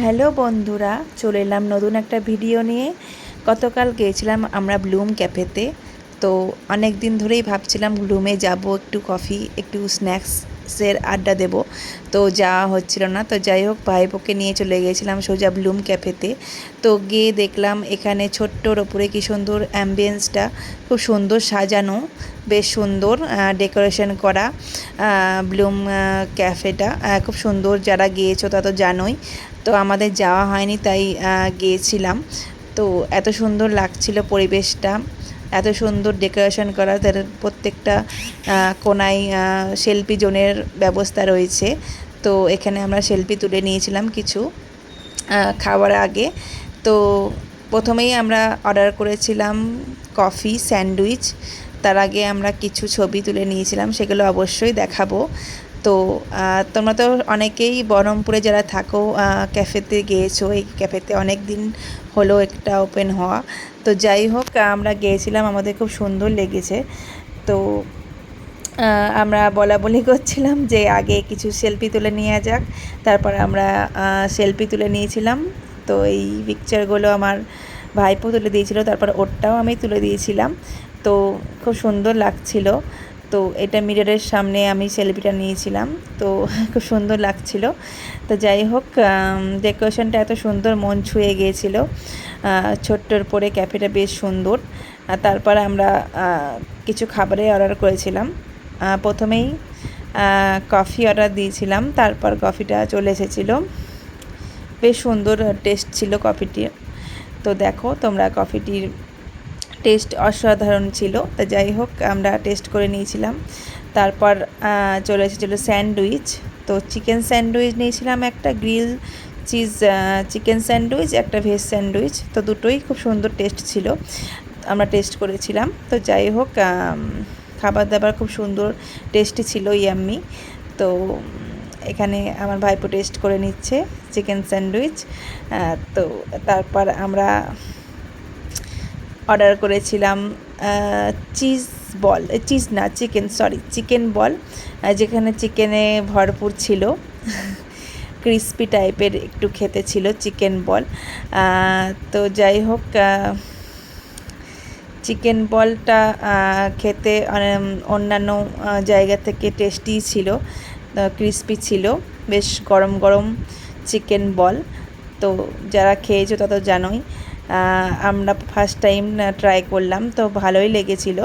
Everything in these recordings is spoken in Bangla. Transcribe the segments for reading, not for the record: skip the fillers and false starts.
হ্যালো বন্ধুরা, চলে এলাম নতুন একটা ভিডিও নিয়ে। গতকাল গিয়েছিলাম আমরা ব্লুম ক্যাফেতে। তো অনেক দিন ধরেই ভাবছিলাম ব্লুমে যাব, একটু কফি একটু স্ন্যাক্সের আড্ডা দেব। তো যাওয়া হচ্ছিল না। তো যাই হোক, ভাইপোকে নিয়ে চলে গিয়েছিলাম সোজা ব্লুম ক্যাফেতে। তো গিয়ে দেখলাম এখানে ছোট্টর ওপরে কী সুন্দর অ্যাম্বিয়েন্সটা, খুব সুন্দর সাজানো, বেশ সুন্দর ডেকোরেশন করা ব্লুম ক্যাফেটা। খুব সুন্দর, যারা গিয়েছো তা তো জানোই। তো আমাদের যাওয়া হয়নি, তাই গিয়েছিলাম। তো এত সুন্দর লাগছিল পরিবেশটা, এত সুন্দর ডেকোরেশন করা, তার প্রত্যেকটা কোনায় সেলফি জোনের ব্যবস্থা রয়েছে। তো এখানে আমরা সেলফি তুলে নিয়েছিলাম কিছু খাওয়ার আগে। তো প্রথমেই আমরা অর্ডার করেছিলাম কফি স্যান্ডউইচ। তার আগে আমরা কিছু ছবি তুলে নিয়েছিলাম, সেগুলো অবশ্যই দেখাবো। তো তোমরা তো অনেকেই বহরমপুরে যারা থাকো ক্যাফেতে গিয়েছো। এই ক্যাফেতে অনেক দিন হলো একটা ওপেন হওয়া। তো যাই হোক, আমরা গিয়েছিলাম, আমাদের খুব সুন্দর লেগেছে। তো আমরা বলাবলি করছিলাম যে আগে কিছু সেলফি তুলে নেওয়া যাক। তারপর আমরা সেলফি তুলে নিয়েছিলাম। তো এই পিকচারগুলো আমার ভাইপো তুলে দিয়েছিল, তারপর ওরটাও আমি তুলে দিয়েছিলাম। তো খুব সুন্দর লাগছিল। তো এটা মিররের সামনে আমি সেলফিটা নিয়েছিলাম। তো খুব সুন্দর লাগছিল। তো যাই হোক, ডেকোরেশনটা এত সুন্দর, মন ছুঁয়ে গিয়েছিল। ছোট্টর পরে ক্যাফেটা বেশ সুন্দর। তারপর আমরা কিছু খাবারের অর্ডার করেছিলাম। প্রথমেই কফি অর্ডার দিয়েছিলাম, তারপর কফিটা চলে এসেছিলো। বেশ সুন্দর টেস্ট ছিল কফিটির। তো দেখো তোমরা, কফিটির টেস্ট অসাধারণ ছিল। তো যাই হোক, আমরা টেস্ট করে নিয়েছিলাম। তারপর চলে এসেছিলো স্যান্ডউইচ। তো চিকেন স্যান্ডউইচ নিয়েছিলাম, একটা গ্রিল চিজ চিকেন স্যান্ডউইচ, একটা ভেজ স্যান্ডউইচ। তো দুটোই খুব সুন্দর টেস্ট ছিল, আমরা টেস্ট করেছিলাম। তো যাই হোক, খাবার দাবার খুব সুন্দর টেস্টি ছিল, ইয়াম্মি। তো এখানে আমার ভাইপো টেস্ট করে নিচ্ছে চিকেন স্যান্ডউইচ। তো তারপর আমরা অর্ডার করেছিলাম চিজ বল, চিজ না চিকেন, সরি চিকেন বল, যেখানে চিকেনে ভরপুর ছিল, ক্রিস্পি টাইপের একটু খেতে ছিল চিকেন বল। তো যাই হোক, চিকেন বলটা খেতে অন্যান্য জায়গা থেকে টেস্টি ছিল, ক্রিস্পি ছিল, বেশ গরম গরম চিকেন বল। তো যারা খেয়েছো তা তো জানোই। আমরা ফার্স্ট টাইম ট্রাই করলাম, তো ভালোই লেগেছিল।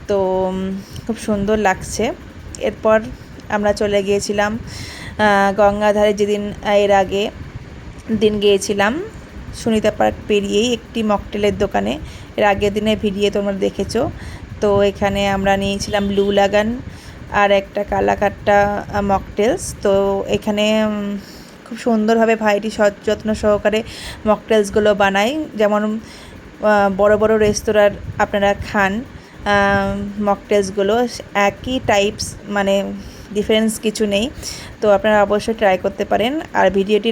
তো খুব সুন্দর লাগছে। এরপর আমরা চলে গিয়েছিলাম গঙ্গাধারে, যেদিন এর আগে দিন গিয়েছিলাম সুনিতা পার্ক পেরিয়েই একটি মকটেলের দোকানে। এর আগের দিনে ভিডিও তোমরা দেখেছো। তো এখানে আমরা নিয়েছিলাম ব্লু লাগান আর একটা কালাকাট্টা মকটেলস। তো এখানে খুব সুন্দরভাবে ভাইটি যত্ন সহকারে মকটেলসগুলো বানায়, যেমন বড় বড় রেস্তোরাঁর আপনারা খান মকটেলসগুলো, একই টাইপস, মানে ডিফারেন্স কিছু নেই। তো আপনারা অবশ্যই ট্রাই করতে পারেন। আর ভিডিওটি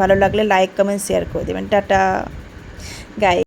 ভালো লাগলে লাইক কমেন্ট শেয়ার করে দেবেন। Tata guys.